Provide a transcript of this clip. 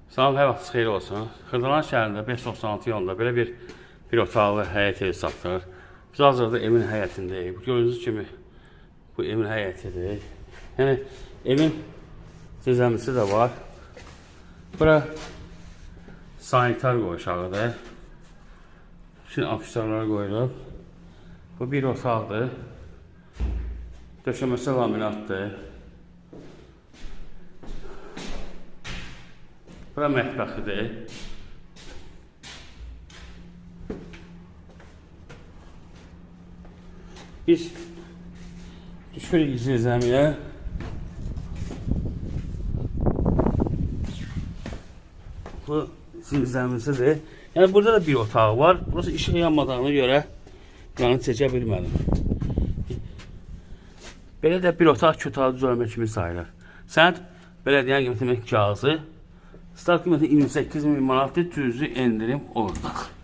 Salam, hər vaxtınız xeyir olsun. Xırdalan şəhərində 596 yolunda belə bir otaqlı həyət evi satılır. Biz hazırda evin həyətindəyik. Gördüyünüz kimi bu evin həyətidir. Yəni evin zirzəmisi də var. Bura sanitar qoyuşağıdır. Şimdi akuslarlar qoyulub. Bu bir otaqdır. Döşəməsi laminatdır. Bura mətbəxidir. Biz düşürük zirzəmiyə. Bu zirzəmisidir. Yəni burada da bir otağı var. Burası işıq yanmadığına görə yanı çəkə bilmədim. Belə də bir otaq iki otağı düzəlmə kimi sayılır. Sənəd bələdiyyənin qiyməti kağızı. Start qiyməti 28.000 manatdır, cüzi endirim olacaq.